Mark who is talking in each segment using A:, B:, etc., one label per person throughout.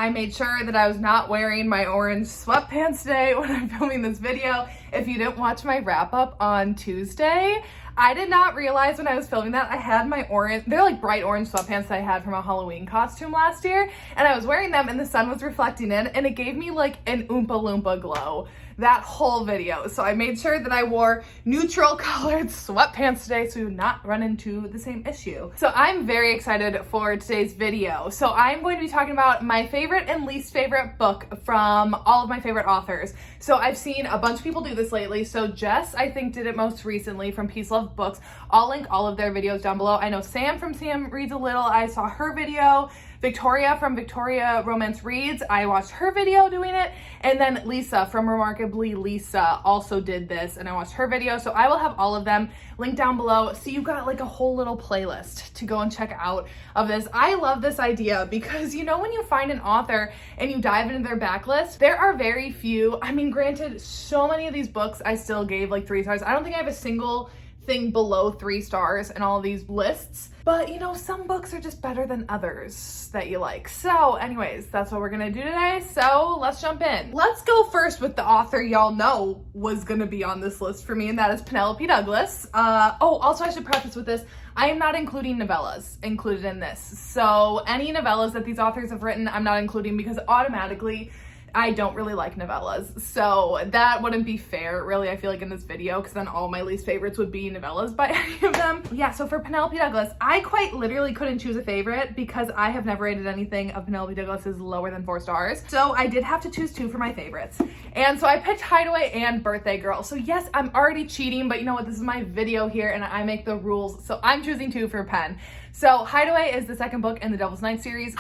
A: I made sure that I was not wearing my orange sweatpants today when I'm filming this video. If you didn't watch my wrap up on Tuesday, I did not realize when I was filming that I had my orange, they're like bright orange sweatpants that I had from a Halloween costume last year, and I was wearing them and the sun was reflecting in, and it gave me like an Oompa Loompa glow that whole video. So I made sure that I wore neutral colored sweatpants today so we would not run into the same issue. So I'm very excited for today's video. So I'm going to be talking about my favorite and least favorite book from all of my favorite authors. So I've seen a bunch of people do this lately. So Jess, I think, did it most recently from Peace Love Books. I'll link all of their videos down below. I know Sam from Sam Reads a Little, I saw her video. Victoria from Victoria Romance Reads, I watched her video doing it. And then Lisa from Remarkably Lisa also did this and I watched her video. So I will have all of them linked down below. So you've got like a whole little playlist to go and check out of this. I love this idea because, you know, when you find an author and you dive into their backlist, there are very few. I mean, granted, so many of these books I still gave like 3 stars. I don't think I have a single thing below 3 stars in all of these lists, but you know, some books are just better than others that you like. So anyways, that's what we're gonna do today. So let's jump in. Let's go first with the author y'all know was gonna be on this list for me, and that is Penelope Douglas. Oh, also I should preface with this, I am not including novellas included in this. So any novellas that these authors have written, I'm not including because automatically I don't really like novellas, so that wouldn't be fair, really, I feel like, in this video, because then all my least favorites would be novellas by any of them. Yeah, so for Penelope Douglas, I quite literally couldn't choose a favorite because I have never rated anything of Penelope Douglas's lower than 4 stars, so I did have to choose 2 for my favorites. And so I picked Hideaway and Birthday Girl. So yes, I'm already cheating, but you know what, this is my video here and I make the rules, so I'm choosing 2 for Pen. So Hideaway is the second book in the Devil's Night series.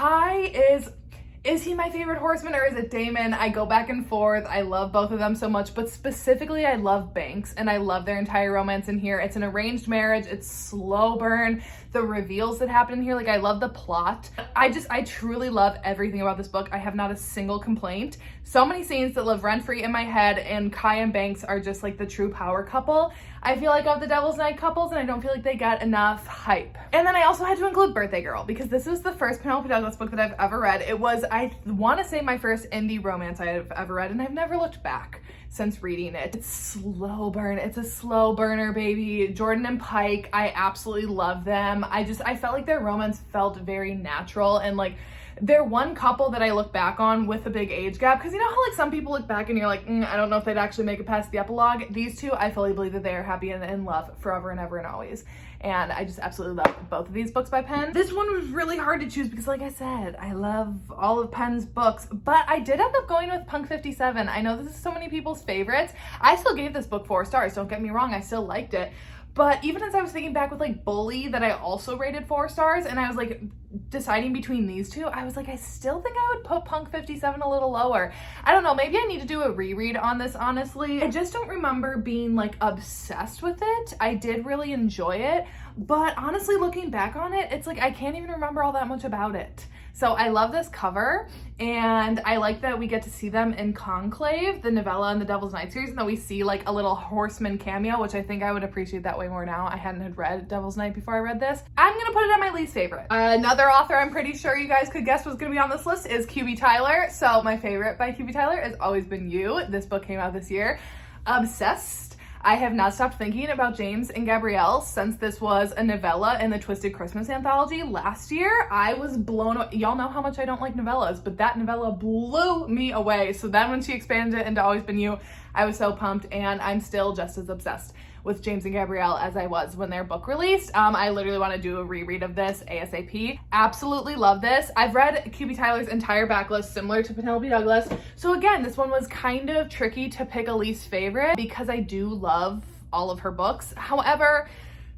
A: Is he my favorite horseman or is it Damon? I go back and forth. I love both of them so much, but specifically I love Banks and I love their entire romance in here. It's an arranged marriage. It's slow burn. The reveals that happen in here, like I love the plot. I truly love everything about this book. I have not a single complaint. So many scenes that live rent-free in my head, and Kai and Banks are just like the true power couple. I feel like of the Devil's Night couples, and I don't feel like they get enough hype. And then I also had to include Birthday Girl because this is the first Penelope Douglas book that I've ever read. It was, I want to say, my first indie romance I have ever read, and I've never looked back since reading it. It's slow burn. It's a slow burner, baby. Jordan and Pike, I absolutely love them. I felt like their romance felt very natural, and like they're one couple that I look back on with a big age gap, because you know how like some people look back and you're like, I don't know if they'd actually make it past the epilogue. These two, I fully believe that they are happy and in love forever and ever and always. And I just absolutely love both of these books by Penn. This one was really hard to choose because, like I said, I love all of Penn's books, but I did end up going with Punk 57. I know this is so many people's favorites. I still gave this book 4 stars, don't get me wrong, I still liked it. But even as I was thinking back with like Bully, that I also rated 4 stars, and I was like deciding between these two, I was like, I still think I would put Punk 57 a little lower. I don't know, maybe I need to do a reread on this, honestly. I just don't remember being like obsessed with it. I did really enjoy it, but honestly, looking back on it, it's like I can't even remember all that much about it. So I love this cover, and I like that we get to see them in Conclave, the novella in the Devil's Night series, and that we see like a little horseman cameo, which I think I would appreciate that way more now. I hadn't had read Devil's Night before I read this. I'm gonna put it on my least favorite. Another author I'm pretty sure you guys could guess was gonna be on this list is QB Tyler. So my favorite by QB Tyler has always been You. This book came out this year. Obsessed. I have not stopped thinking about James and Gabrielle since this was a novella in the Twisted Christmas anthology last year. I was blown away. Y'all know how much I don't like novellas, but that novella blew me away. So then when she expanded it into Always Been You, I was so pumped, and I'm still just as obsessed with James and Gabrielle as I was when their book released. I literally want to do a reread of this ASAP. Absolutely love this. I've read QB Tyler's entire backlist, similar to Penelope Douglas. So again, this one was kind of tricky to pick a least favorite because I do love all of her books. However,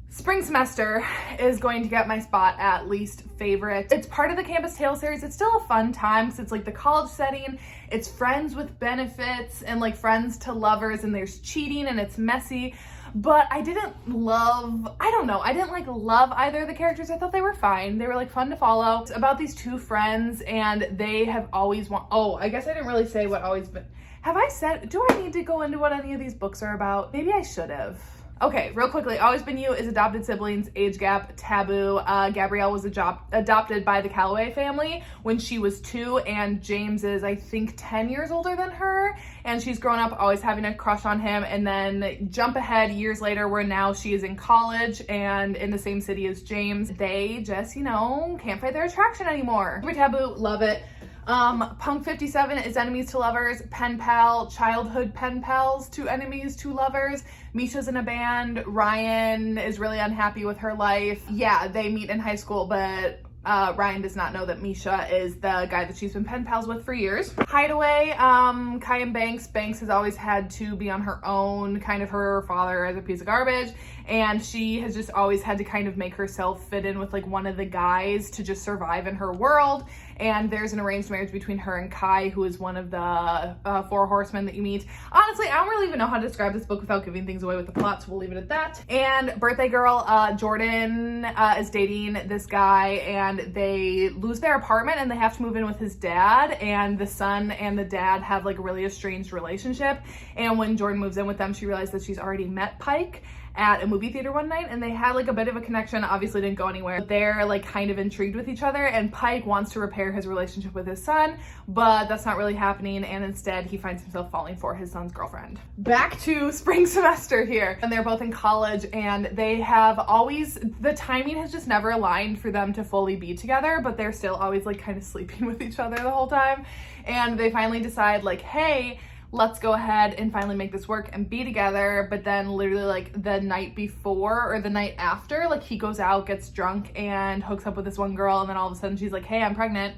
A: Spring Semester is going to get my spot at least favorite. It's part of the Campus Tales series. It's still a fun time because it's like the college setting. It's friends with benefits and like friends to lovers, and there's cheating and it's messy. But I didn't love, I don't know, I didn't like love either of the characters. I thought they were fine. They were like fun to follow. It's about these 2 friends, and they have always I guess I didn't really say what always been. Have I said, do I need to go into what any of these books are about? Maybe I should have. Okay, real quickly, Always Been You is adopted siblings, age gap, taboo. Gabrielle was adopted by the Calloway family when she was 2, and James is, I think, 10 years older than her, and she's grown up always having a crush on him, and then jump ahead years later where now she is in college and in the same city as James. They just, you know, can't fight their attraction anymore. Super taboo, love it. Punk 57 is enemies to lovers, pen pal, childhood pen pals to enemies to lovers. Misha's in a band. Ryan is really unhappy with her life. Yeah, they meet in high school, but Ryan does not know that Misha is the guy that she's been pen pals with for years. Hideaway, Kai and Banks. Banks has always had to be on her own, kind of her father as a piece of garbage, and she has just always had to kind of make herself fit in with like one of the guys to just survive in her world. And there's an arranged marriage between her and Kai, who is one of the 4 horsemen that you meet. Honestly, I don't really even know how to describe this book without giving things away with the plot, so we'll leave it at that. And Birthday Girl, Jordan is dating this guy, and they lose their apartment and they have to move in with his dad, and the son and the dad have like a really estranged relationship. And when Jordan moves in with them, she realized that she's already met Pike at a movie theater one night, and they had like a bit of a connection. Obviously didn't go anywhere. They're like kind of intrigued with each other, and Pike wants to repair his relationship with his son, but that's not really happening, and instead he finds himself falling for his son's girlfriend. Back to spring semester here, and they're both in college, and they have always, the timing has just never aligned for them to fully be together, but they're still always like kind of sleeping with each other the whole time. And they finally decide like, hey, let's go ahead and finally make this work and be together. But then literally like the night before or the night after, like he goes out, gets drunk, and hooks up with this one girl, and then all of a sudden she's like, hey, I'm pregnant,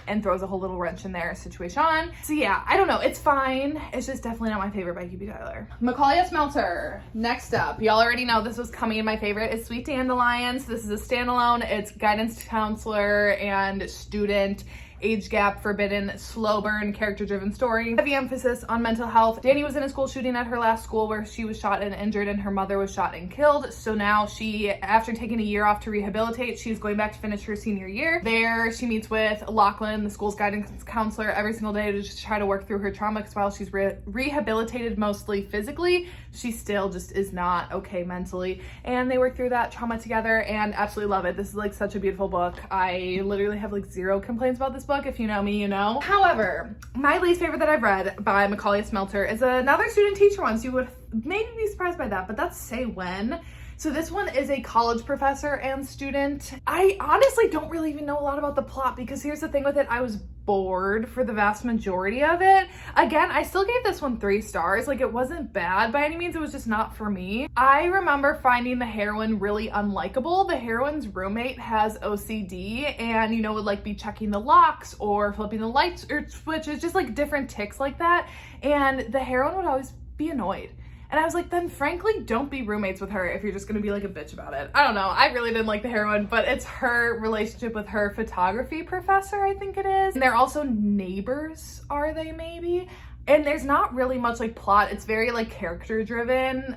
A: and throws a whole little wrench in their situation. So yeah, I don't know, it's fine. It's just definitely not my favorite by QB Tyler. Macaulay Smelter. Next up, y'all already know this was coming. My favorite is Sweet Dandelions. This is a standalone. It's guidance counselor and student, age gap, forbidden, slow burn, character-driven story. Heavy emphasis on mental health. Danny was in a school shooting at her last school where she was shot and injured, and her mother was shot and killed. So now she, after taking a year off to rehabilitate, she's going back to finish her senior year. There, she meets with Lachlan, the school's guidance counselor, every single day to just try to work through her trauma, because while she's rehabilitated mostly physically, she still just is not okay mentally. And they work through that trauma together, and absolutely love it. This is like such a beautiful book. I literally have like 0 complaints about this book. If you know me, you know. However, my least favorite that I've read by Macaulay Smelter is another student teacher one. So you would maybe be surprised by that, but that's Say When. So this one is a college professor and student. I honestly don't really even know a lot about the plot, because here's the thing with it, I was bored for the vast majority of it. Again, I still gave this one 3 stars. Like, it wasn't bad by any means, it was just not for me. I remember finding the heroine really unlikable. The heroine's roommate has OCD, and you know, would like be checking the locks or flipping the lights or switches, just like different tics like that. And the heroine would always be annoyed. And I was like, then frankly, don't be roommates with her if you're just gonna be like a bitch about it. I don't know, I really didn't like the heroine, but it's her relationship with her photography professor, I think it is. And they're also neighbors, are they maybe? And there's not really much like plot. It's very like character driven,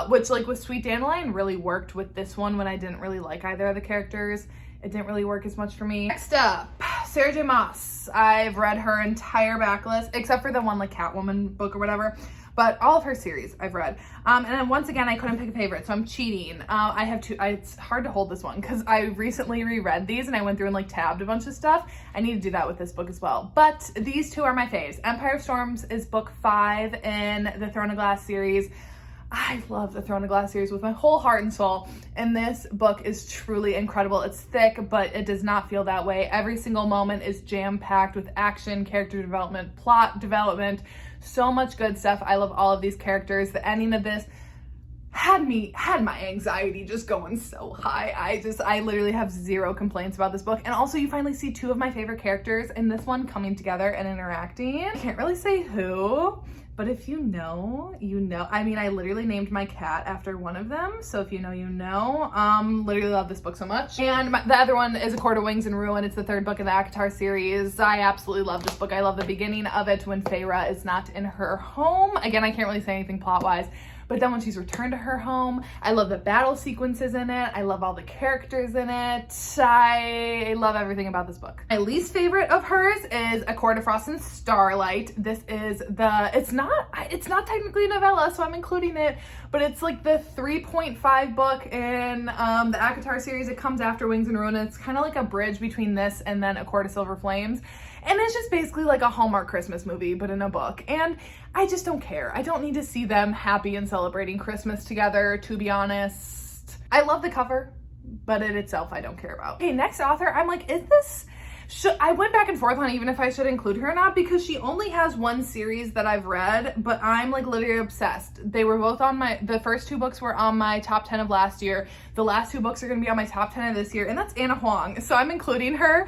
A: which like with Sweet Dandelion really worked. With this one, when I didn't really like either of the characters, it didn't really work as much for me. Next up, Sergey Moss. I've read her entire backlist, except for the one like Catwoman book or whatever. But all of her series I've read. And then once again, I couldn't pick a favorite, so I'm cheating. I have 2, it's hard to hold this one because I recently reread these and I went through and like tabbed a bunch of stuff. I need to do that with this book as well. But these 2 are my faves. Empire of Storms is book 5 in the Throne of Glass series. I love the Throne of Glass series with my whole heart and soul, and this book is truly incredible. It's thick, but it does not feel that way. Every single moment is jam-packed with action, character development, plot development, so much good stuff. I love all of these characters. The ending of this had my anxiety just going so high. I literally have 0 complaints about this book. And also, you finally see 2 of my favorite characters in this one coming together and interacting. I can't really say who, but if you know, you know. I mean, I literally named my cat after one of them, so if you know, you know. Literally love this book so much. And the other one is A Court of Wings and Ruin. It's the 3rd book in the ACOTAR series. I absolutely love this book. I love the beginning of it when Feyre is not in her home. Again, I can't really say anything plot-wise, but then when she's returned to her home, I love the battle sequences in it. I love all the characters in it. I love everything about this book. My least favorite of hers is A Court of Frost and Starlight. This is it's not technically a novella, so I'm including it, but it's like the 3.5 book in the ACOTAR series. It comes after Wings and Ruin. It's kind of like a bridge between this and then A Court of Silver Flames. And it's just basically like a Hallmark Christmas movie, but in a book. And I just don't care. I don't need to see them happy and celebrating Christmas together, to be honest. I love the cover, but it itself I don't care about. Okay, next author, I'm like, I went back and forth on even if I should include her or not, because she only has one series that I've read, but I'm like literally obsessed. They were both on the first 2 books were on my top 10 of last year. The last 2 books are going to be on my top 10 of this year, and that's Anna Huang. So I'm including her.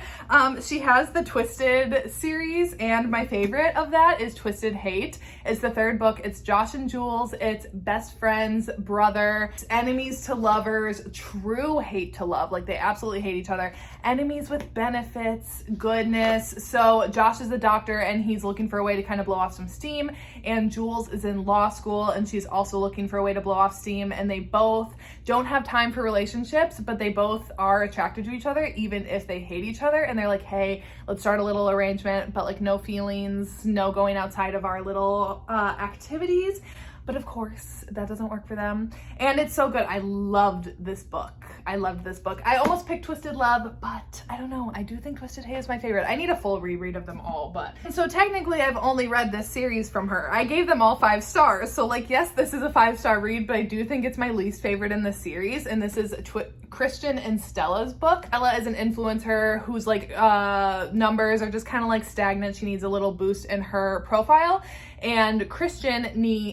A: She has the Twisted series, and my favorite of that is Twisted Hate. It's the 3rd book. It's Josh and Jules. It's best friends, brother, enemies to lovers, true hate to love. Like they absolutely hate each other. Enemies with benefits, goodness. So Josh is a doctor and he's looking for a way to kind of blow off some steam, and Jules is in law school and she's also looking for a way to blow off steam, and they both don't have time for relationships, but they both are attracted to each other even if they hate each other, and they're like, hey, let's start a little arrangement, but like no feelings, no going outside of our little activities. But of course, that doesn't work for them. And it's so good. I loved this book. I almost picked Twisted Love, but I don't know. I do think Twisted Hate is my favorite. I need a full reread of them all, but. And so technically, I've only read this series from her. I gave them all 5 stars. So like, yes, this is a 5-star read, but I do think it's my least favorite in the series. And this is Christian and Stella's book. Stella is an influencer whose like numbers are just kind of like stagnant. She needs a little boost in her profile. And Christian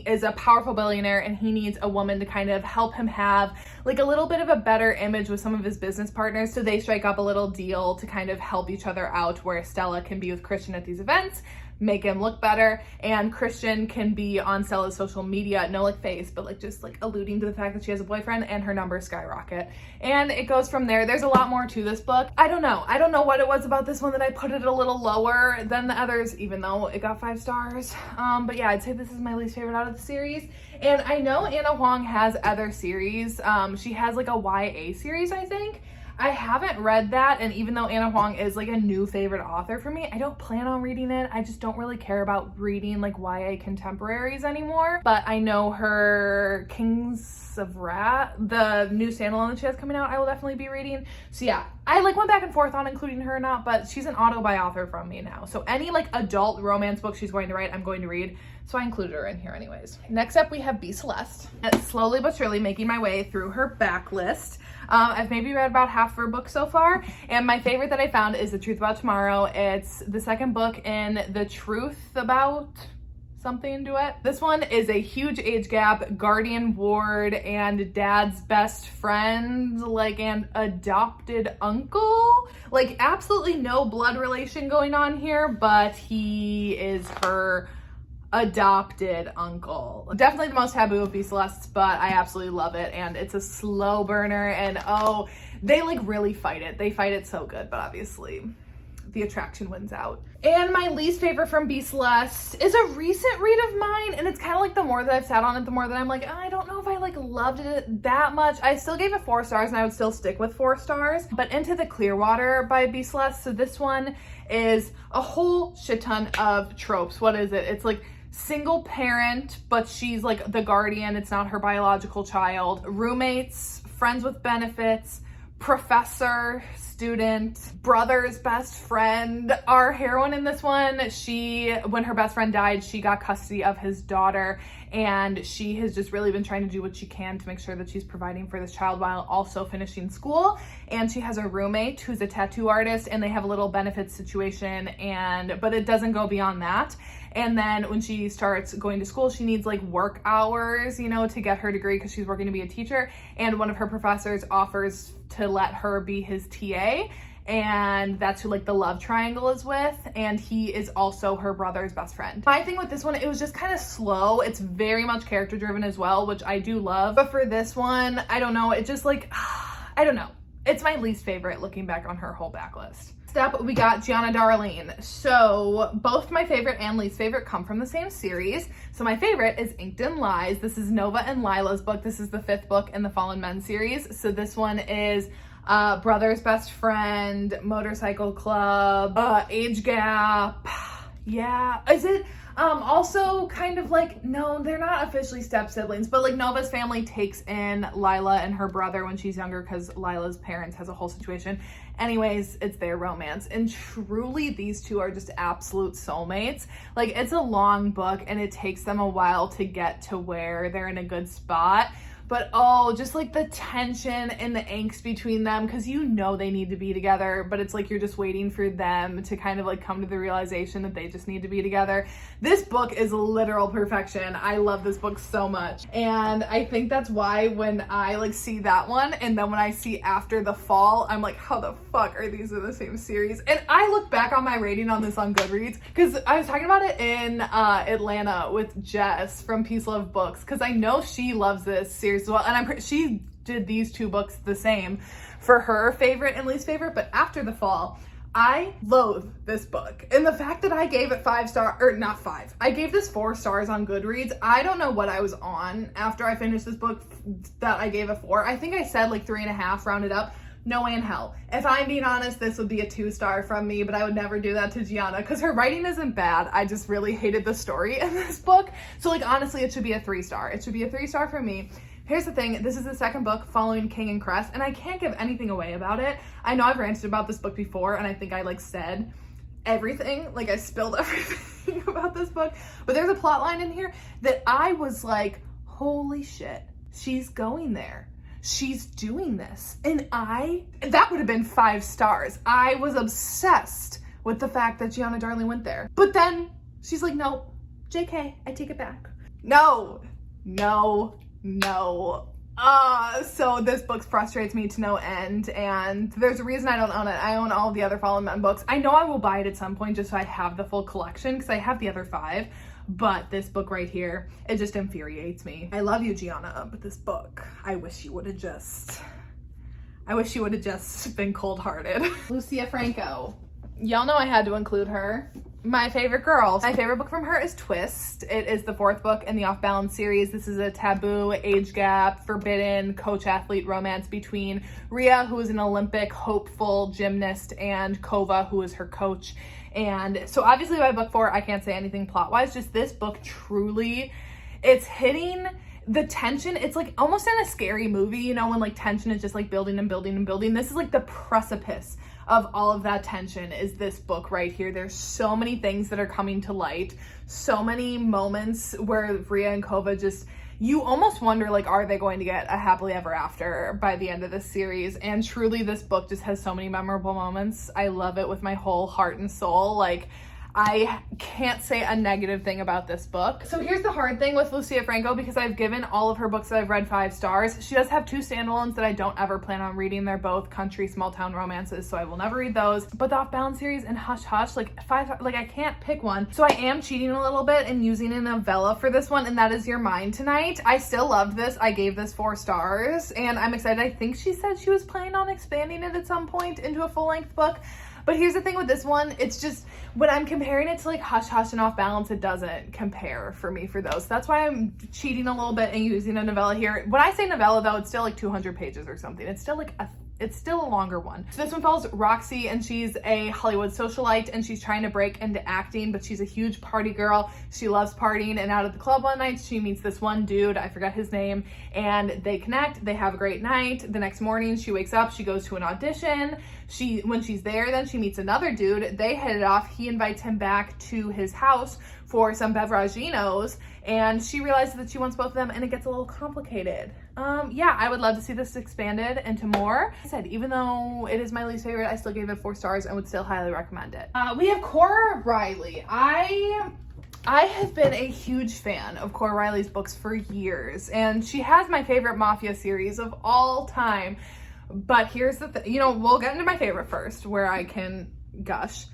A: is a powerful billionaire, and he needs a woman to kind of help him have like a little bit of a better image with some of his business partners. So they strike up a little deal to kind of help each other out, where Stella can be with Christian at these events, make him look better, and Christian can be on Stella's social media, no like face, but like just like alluding to the fact that she has a boyfriend, and her numbers skyrocket. And it goes from there. There's a lot more to this book. I don't know what it was about this one that I put it a little lower than the others, even though it got 5 stars. But yeah, I'd say this is my least favorite out of the series. And I know Anna Huang has other series. She has like a YA series, I think. I haven't read that, and even though Anna Huang is like a new favorite author for me, I don't plan on reading it. I just don't really care about reading like YA contemporaries anymore. But I know her Kings of Rat, the new standalone that she has coming out, I will definitely be reading. So yeah, I like went back and forth on including her or not, but she's an auto-buy author from me now. So any like adult romance book she's going to write, I'm going to read. So I included her in here anyways. Next up, we have B. Celeste. Slowly but surely making my way through her backlist. I've maybe read about half of her book so far, and my favorite that I found is The Truth About Tomorrow. It's the 2nd book in the Truth About something duet. This one is a huge age gap, guardian ward and dad's best friend, like an adopted uncle. Like absolutely no blood relation going on here, but he is her adopted uncle. Definitely the most taboo of B. Celeste's, but I absolutely love it, and it's a slow burner, and oh, they like really fight it. They fight it so good, but obviously the attraction wins out. And my least favorite from B. Celeste is a recent read of mine, and it's kind of like the more that I've sat on it, the more that I'm like, I don't know if I like loved it that much. I still gave it 4 stars, and I would still stick with 4 stars, but Into the Clearwater by B. Celeste. So this one is a whole shit ton of tropes. What is it? It's like single parent, but she's like the guardian. It's not her biological child. Roommates, friends with benefits, professor, student, brother's best friend. Our heroine in this one, when her best friend died, she got custody of his daughter, and she has just really been trying to do what she can to make sure that she's providing for this child while also finishing school. And she has a roommate who's a tattoo artist, and they have a little benefits situation, but it doesn't go beyond that. And then when she starts going to school, she needs like work hours, to get her degree because she's working to be a teacher. And one of her professors offers to let her be his TA. And that's who like the love triangle is with. And he is also her brother's best friend. My thing with this one, it was just kind of slow. It's very much character driven as well, which I do love. But for this one, I don't know. It just like, I don't know. It's my least favorite looking back on her whole backlist. Next up, we got Gianna Darling. So both my favorite and least favorite come from the same series. So my favorite is Inked in Lies. This is Nova and Lila's book. This is the 5th book in the Fallen Men series. So this one is brother's best friend, motorcycle club, age gap. Yeah, is it also kind of like, no, they're not officially step siblings, but like Nova's family takes in Lila and her brother when she's younger because Lila's parents has a whole situation. Anyways, it's their romance, and truly these two are just absolute soulmates. Like, it's a long book and it takes them a while to get to where they're in a good spot. But oh, just like the tension and the angst between them, because you know they need to be together, but it's like you're just waiting for them to kind of like come to the realization that they just need to be together. This book is literal perfection. I love this book so much. And I think that's why when I like see that one and then when I see After the Fall, I'm like, how the fuck are these in the same series? And I look back on my rating on this on Goodreads because I was talking about it in Atlanta with Jess from Peace Love Books, because I know she loves this series as well, and she did these two books the same for her favorite and least favorite. But After the Fall, I loathe this book, and the fact that I gave it 5 stars, or not 5, I gave this 4 stars on Goodreads. I don't know what I was on after I finished this book that I gave a 4. I think I said like 3.5 rounded up. No way in hell. If I'm being honest, this would be a 2-star from me, but I would never do that to Gianna because her writing isn't bad. I just really hated the story in this book. So like, honestly, it should be a 3-star. It should be a 3-star for me. Here's the thing, this is the 2nd book following King and Cress, and I can't give anything away about it. I know I've ranted about this book before, and I think I like said everything, like I spilled everything about this book, but there's a plot line in here that I was like, holy shit, she's going there. She's doing this. And that would have been 5 stars. I was obsessed with the fact that Gianna Darling went there. But then she's like, nope, JK, I take it back. No. So this book frustrates me to no end, and there's a reason I don't own it. I own all the other Fallen Men books. I know I will buy it at some point just so I have the full collection because I have the other 5. But this book right here, it just infuriates me. I love you, Gianna, but this book, I wish you would have just been cold-hearted. Lucia Franco. Y'all know I had to include her. My favorite girl. My favorite book from her is Twist. It is the 4th book in the Off Balance series. This is a taboo, age gap, forbidden coach-athlete romance between Rhea, who is an Olympic hopeful gymnast, and Kova, who is her coach. And so obviously by book 4, I can't say anything plot-wise. Just this book truly, it's hitting the tension. It's like almost in a scary movie, you know, when like tension is just like building and building and building. This is like the precipice of all of that tension is this book right here. There's so many things that are coming to light. So many moments where Rhea and Kova just, you almost wonder, like, are they going to get a happily ever after by the end of this series? And truly, this book just has so many memorable moments. I love it with my whole heart and soul. Like, I can't say a negative thing about this book. So here's the hard thing with Lucia Franco, because I've given all of her books that I've read 5 stars. She does have 2 standalones that I don't ever plan on reading. They're both country small town romances, so I will never read those. But the Off Balance series and Hush Hush, like 5, like I can't pick one. So I am cheating a little bit and using a novella for this one, and that is Your Mind Tonight. I still loved this. I gave this 4 stars, and I'm excited. I think she said she was planning on expanding it at some point into a full-length book. But here's the thing with this one, it's just, when I'm comparing it to like Hush Hush and Off Balance, it doesn't compare for me for those. That's why I'm cheating a little bit and using a novella here. When I say novella though, it's still like 200 pages or something. It's still like it's still a longer one. So this one follows Roxy, and she's a Hollywood socialite, and she's trying to break into acting, but she's a huge party girl. She loves partying, and out at the club one night, she meets this one dude, I forgot his name, and they connect, they have a great night. The next morning, she wakes up, she goes to an audition. When she's there, then she meets another dude. They hit it off. He invites him back to his house for some beveraginos, and she realizes that she wants both of them, and it gets a little complicated. Yeah, I would love to see this expanded into more. Like I said, even though it is my least favorite, I still gave it 4 stars and would still highly recommend it. We have Cora Riley. I have been a huge fan of Cora Riley's books for years, and she has my favorite Mafia series of all time. But here's the thing, we'll get into my favorite first, where I can gush.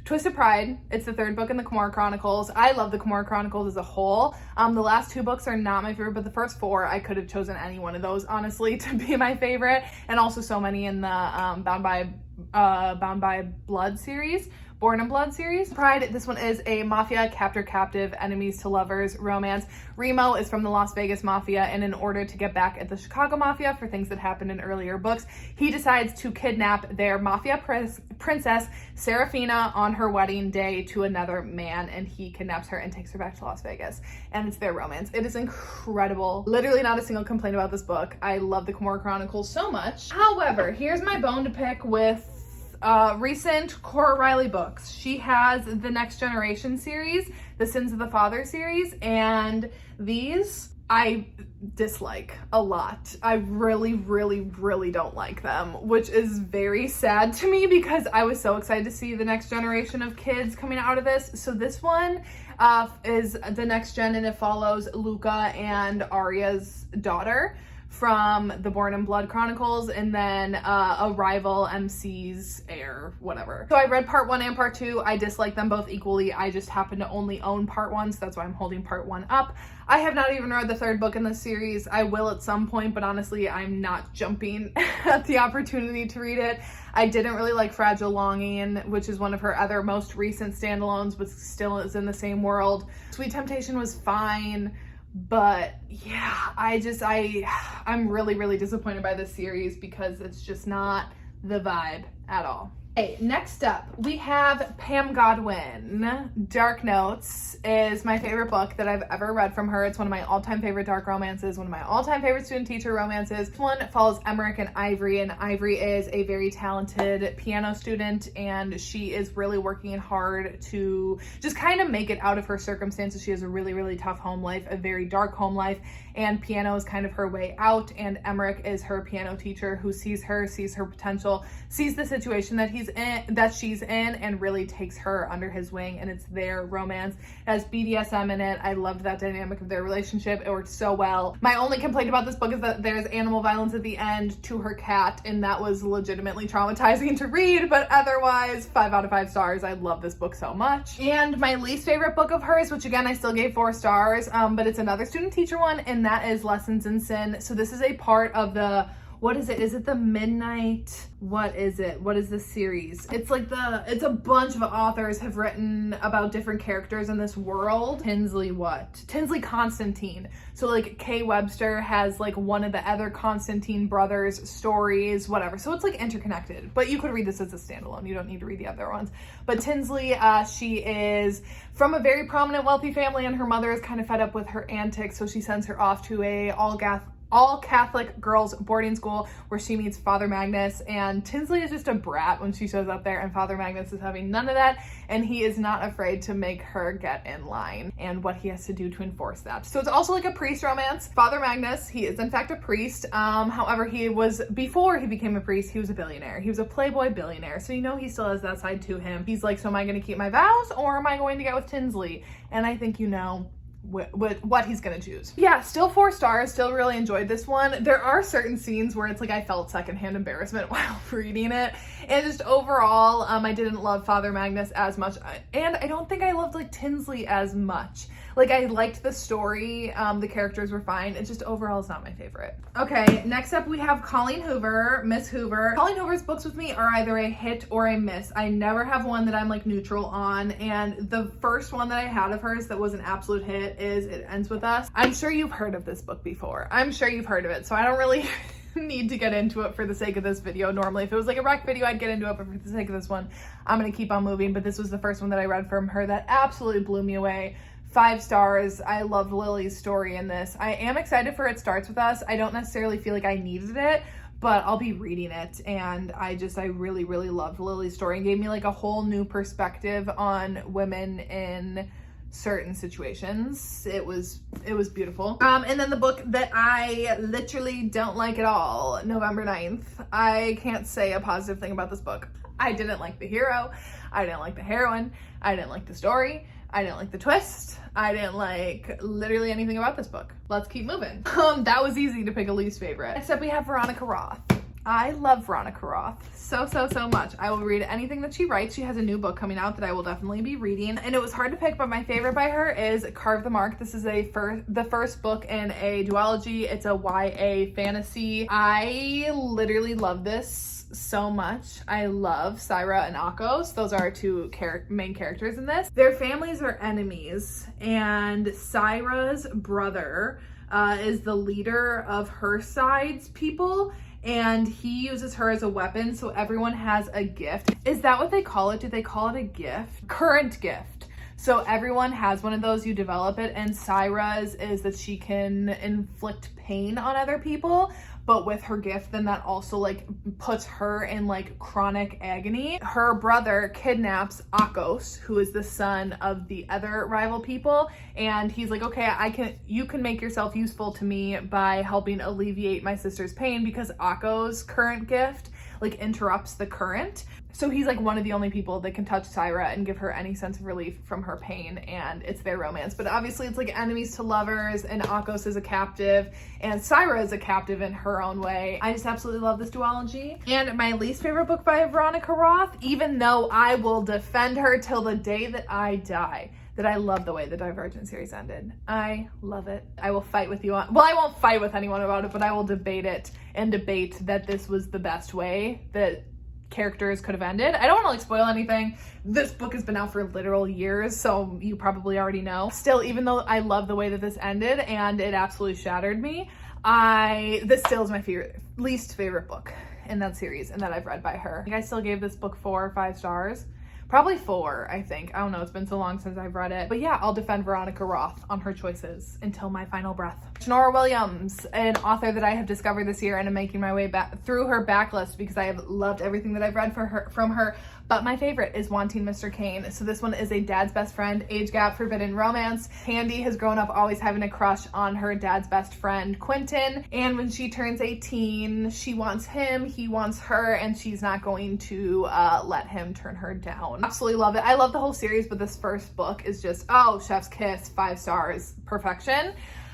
A: Twisted Pride, it's the 3rd book in the Kimura Chronicles. I love the Kimura Chronicles as a whole. The last 2 books are not my favorite, but the first 4, I could have chosen any one of those, honestly, to be my favorite. And also so many in the Bound by Bound by Blood series, Born in Blood series. Pride, this one is a mafia captive, enemies to lovers romance. Remo is from the Las Vegas Mafia, and in order to get back at the Chicago Mafia for things that happened in earlier books, he decides to kidnap their mafia princess, Serafina, on her wedding day to another man, and he kidnaps her and takes her back to Las Vegas, and it's their romance. It is incredible. Literally not a single complaint about this book. I love the Cora Chronicles so much. However, here's my bone to pick with recent Cora Riley books. She has the Next Generation series, the Sins of the Father series, and these I dislike a lot. I really don't like them, which is very sad to me because I was so excited to see the next generation of kids coming out of this. So this one is the next gen, and it follows Luca and Arya's daughter from the Born in Blood Chronicles, and then a rival MC's heir, whatever. So I read part 1 and part 2. I dislike them both equally. I just happen to only own part 1, so that's why I'm holding part 1 up. I have not even read the 3rd book in this series. I will at some point, but honestly, I'm not jumping at the opportunity to read it. I didn't really like Fragile Longing, which is one of her other most recent standalones, but still is in the same world. Sweet Temptation was fine. But yeah, I'm really disappointed by this series because it's just not the vibe at all. Okay, next up, we have Pam Godwin. Dark Notes is my favorite book that I've ever read from her. It's one of my all-time favorite dark romances, one of my all-time favorite student-teacher romances. This one follows Emmerich and Ivory is a very talented piano student, and she is really working hard to just kind of make it out of her circumstances. She has a really tough home life, a very dark home life, and piano is kind of her way out, and Emmerich is her piano teacher who sees her potential, sees the situation that she's in, and really takes her under his wing, and it's their romance. It has BDSM in it. I loved that dynamic of their relationship. It worked so well. My only complaint about this book is that there's animal violence at the end to her cat, and that was legitimately traumatizing to read, but otherwise 5 out of 5 stars. I love this book so much. And my least favorite book of hers, which again I still gave 4 stars, but it's another student teacher one, and that is Lessons in Sin. So this is a part of the, what is it? Is it the Midnight? What is it? What is this series? It's like it's a bunch of authors have written about different characters in this world. Tinsley Constantine. So like Kay Webster has like one of the other Constantine brothers' stories, whatever. So it's like interconnected, but you could read this as a standalone. You don't need to read the other ones. But Tinsley, she is from a very prominent wealthy family, and her mother is kind of fed up with her antics. So she sends her off to a all Catholic girls boarding school where she meets Father Magnus, and Tinsley is just a brat when she shows up there, and Father Magnus is having none of that, and he is not afraid to make her get in line and what he has to do to enforce that. So it's also like a priest romance. Father Magnus, he is in fact a priest. However, before he became a priest, he was a billionaire. He was a playboy billionaire. So he still has that side to him. He's like, so am I going to keep my vows, or am I going to get with Tinsley? And I think what he's gonna choose. Yeah, still 4 stars, still really enjoyed this one. There are certain scenes where it's like I felt secondhand embarrassment while reading it, and just overall I didn't love Father Magnus as much, and I don't think I loved like Tinsley as much. Like I liked the story, the characters were fine, it just overall is not my favorite. Okay, next up we have Colleen Hoover, Miss Hoover. Colleen Hoover's books with me are either a hit or a miss. I never have one that I'm like neutral on, and the first one that I had of hers that was an absolute hit is It Ends With Us. I'm sure you've heard of this book before. I'm sure you've heard of it, so I don't really need to get into it for the sake of this video. Normally, if it was like a rec video, I'd get into it, but for the sake of this one, I'm gonna keep on moving. But this was the first one that I read from her that absolutely blew me away. 5 stars. I love Lily's story in this. I am excited for It Starts With Us. I don't necessarily feel like I needed it, but I'll be reading it, and I really loved Lily's story, and gave me like a whole new perspective on women in certain situations. It was beautiful. And then the book that I literally don't like at all, November 9th. I can't say a positive thing about this book. I didn't like the hero. I didn't like the heroine. I didn't like the story. I didn't like the twist. I didn't like literally anything about this book. Let's keep moving. That was easy to pick a least favorite. Next up we have Veronica Roth. I love Veronica Roth so much. I will read anything that she writes. She has a new book coming out that I will definitely be reading. And it was hard to pick, but my favorite by her is Carve the Mark. This is the first book in a duology. It's a YA fantasy. I literally love this so much. I love Syra and Akos. Those are our two main characters in this. Their families are enemies, and Syra's brother is the leader of her side's people, and he uses her as a weapon, so everyone has a gift. Is that what they call it? Do they call it a gift? Current gift. So everyone has one of those, you develop it, and Syra's is that she can inflict pain on other people, but with her gift, then that also like puts her in like chronic agony. Her brother kidnaps Akos, who is the son of the other rival people, and he's like, okay, you can make yourself useful to me by helping alleviate my sister's pain, because Akos' current gift like interrupts the current. So he's like one of the only people that can touch Syra and give her any sense of relief from her pain, and it's their romance. But obviously it's like enemies to lovers, and Akos is a captive, and Syra is a captive in her own way. I just absolutely love this duology. And my least favorite book by Veronica Roth, even though I will defend her till the day that I die, that I love the way the Divergent series ended. I love it. I will fight with you on, well, I won't fight with anyone about it, but I will debate it and debate that this was the best way that characters could have ended. I don't want to like spoil anything. This book has been out for literal years, so you probably already know. Still, even though I love the way that this ended and it absolutely shattered me, this still is my least favorite book in that series and that I've read by her. I think I still gave this book 4 or 5 stars. Probably 4, I think. I don't know, it's been so long since I've read it. But yeah, I'll defend Veronica Roth on her choices until my final breath. Genora Williams, an author that I have discovered this year, and I'm making my way back through her backlist because I have loved everything that I've read from her. But my favorite is Wanting Mr. Kane. So this one is a dad's best friend, age gap, forbidden romance. Candy has grown up always having a crush on her dad's best friend, Quentin. And when she turns 18, she wants him, he wants her, and she's not going to let him turn her down. Absolutely love it. I love the whole series, but this first book is just, oh, chef's kiss, 5 stars, perfection.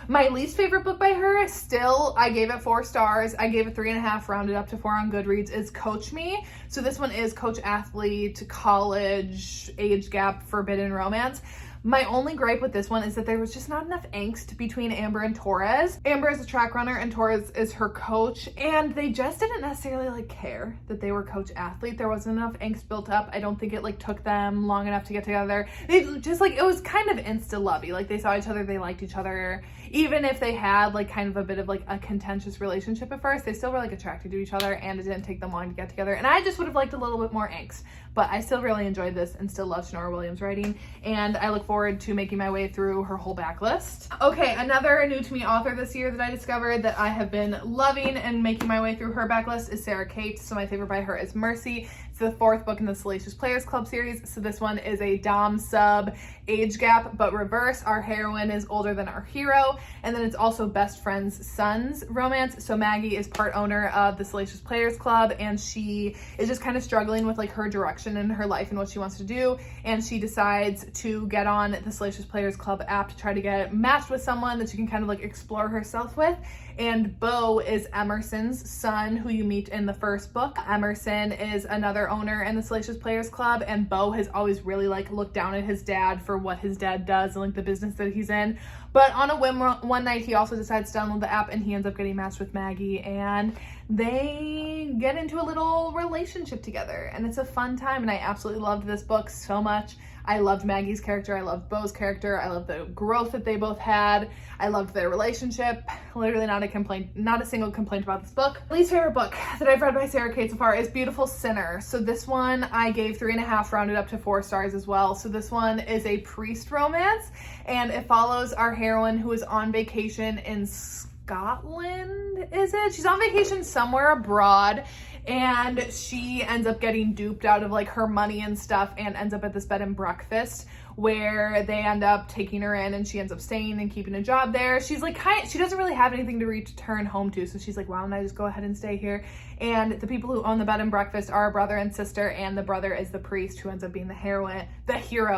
A: My least favorite book by her, still, I gave it 4 stars. I gave it 3.5, rounded up to 4 on Goodreads, is Coach Me. So this one is coach athlete, college, age gap, forbidden romance. My only gripe with this one is that there was just not enough angst between Amber and Torres. Amber is a track runner and Torres is her coach, and they just didn't necessarily like care that they were coach athlete. There wasn't enough angst built up. I don't think it like took them long enough to get together. They just like, it was kind of insta-lovey. Like they saw each other, they liked each other. Even if they had like kind of a bit of like a contentious relationship at first, they still were like attracted to each other, and it didn't take them long to get together. And I just would have liked a little bit more angst, but I still really enjoyed this and still love Genora Williams writing, and I look forward to making my way through her whole backlist. Okay, another new to me author this year that I discovered that I have been loving and making my way through her backlist is Sarah Kate. So my favorite by her is Mercy. It's the 4th book in the Salacious Players Club series. So this one is a dom sub age gap, but reverse. Our heroine is older than our hero, and then it's also best friend's son's romance. So Maggie is part owner of the Salacious Players Club, and she is just kind of struggling with like her direction in her life and what she wants to do, and she decides to get on the Salacious Players Club app to try to get matched with someone that she can kind of like explore herself with. And Bo is Emerson's son, who you meet in the first book. Emerson is another owner in the Salacious Players Club, and Bo has always really like looked down at his dad for what his dad does and like the business that he's in. But on a whim, one night he also decides to download the app, and he ends up getting matched with Maggie, and they get into a little relationship together, and it's a fun time. And I absolutely loved this book so much. I loved Maggie's character. I loved Bo's character. I loved the growth that they both had. I loved their relationship. Literally not a single complaint about this book. Least favorite book that I've read by Sarah Kate so far is Beautiful Sinner. So this one I gave 3.5, rounded up to 4 stars as well. So this one is a priest romance, and it follows our heroine who is on vacation in Scotland, is it? She's on vacation somewhere abroad, and she ends up getting duped out of like her money and stuff, and ends up at this bed and breakfast where they end up taking her in, and she ends up staying and keeping a job there. She's like, she doesn't really have anything to return home to, so she's like, why don't I just go ahead and stay here? And the people who own the bed and breakfast are a brother and sister, and the brother is the priest who ends up being the hero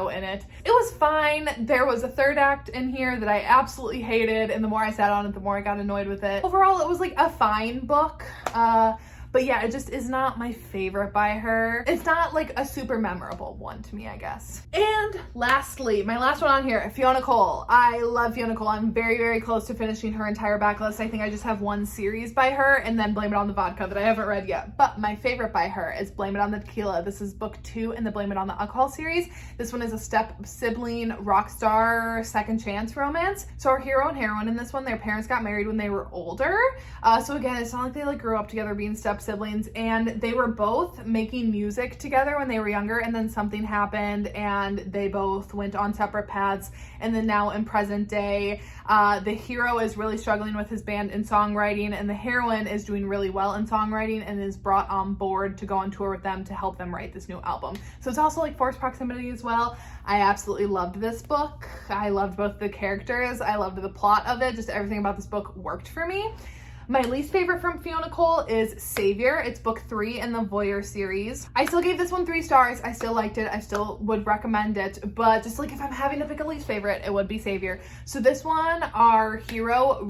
A: in it. It was fine. There was a 3rd act in here that I absolutely hated, and the more I sat on it, the more I got annoyed with it. Overall, it was like a fine book. But yeah, it just is not my favorite by her. It's not like a super memorable one to me, I guess. And lastly, my last one on here, Fiona Cole. I love Fiona Cole. I'm very, very close to finishing her entire backlist. I think I just have one series by her and then Blame It on the Vodka that I haven't read yet. But my favorite by her is Blame It on the Tequila. This is book 2 in the Blame It on the Alcohol series. This one is a step-sibling rock star second chance romance. So our hero and heroine in this one, their parents got married when they were older. So again, it's not like they like grew up together being step-siblings, and they were both making music together when they were younger, and then something happened and they both went on separate paths. And then now in present day, the hero is really struggling with his band in songwriting, and the heroine is doing really well in songwriting and is brought on board to go on tour with them to help them write this new album. So it's also like forced proximity as well. I absolutely loved this book. I loved both the characters. I loved the plot of it. Just everything about this book worked for me. My least favorite from Fiona Cole is Savior. It's book 3 in the Voyeur series. I still gave this one 3 stars. I still liked it. I still would recommend it. But just like if I'm having to pick a least favorite, it would be Savior. So this one, our hero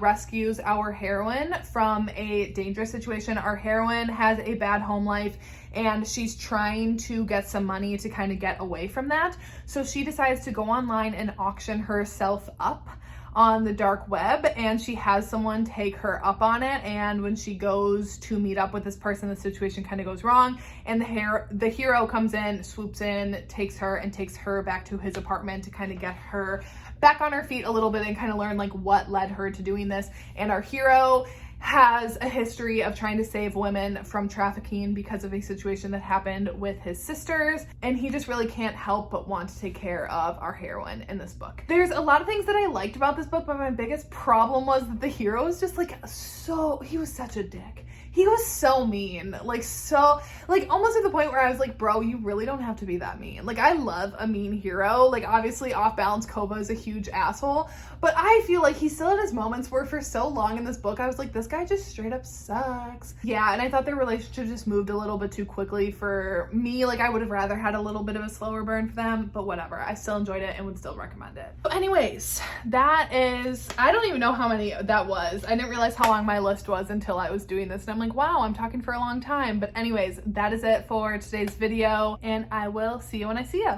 A: rescues our heroine from a dangerous situation. Our heroine has a bad home life and she's trying to get some money to kind of get away from that. So she decides to go online and auction herself up on the dark web, and she has someone take her up on it. And when she goes to meet up with this person, the situation kind of goes wrong, and the hero comes in, swoops in, takes her back to his apartment to kind of get her back on her feet a little bit and kind of learn like what led her to doing this. And our hero has a history of trying to save women from trafficking because of a situation that happened with his sisters, and he just really can't help but want to take care of our heroine in this book. There's a lot of things that I liked about this book, but my biggest problem was that the hero was just like he was such a dick. He was so mean, almost to the point where I was like, bro, you really don't have to be that mean. Like, I love a mean hero. Like, obviously, off balance, Kova is a huge asshole, but I feel like he still had his moments where for so long in this book, I was like, this guy just straight up sucks. Yeah, and I thought their relationship just moved a little bit too quickly for me. Like, I would have rather had a little bit of a slower burn for them, but whatever. I still enjoyed it and would still recommend it. So anyways, that is, I don't even know how many that was. I didn't realize how long my list was until I was doing this, and I'm like, wow, I'm talking for a long time. But anyways, that is it for today's video, and I will see you when I see you.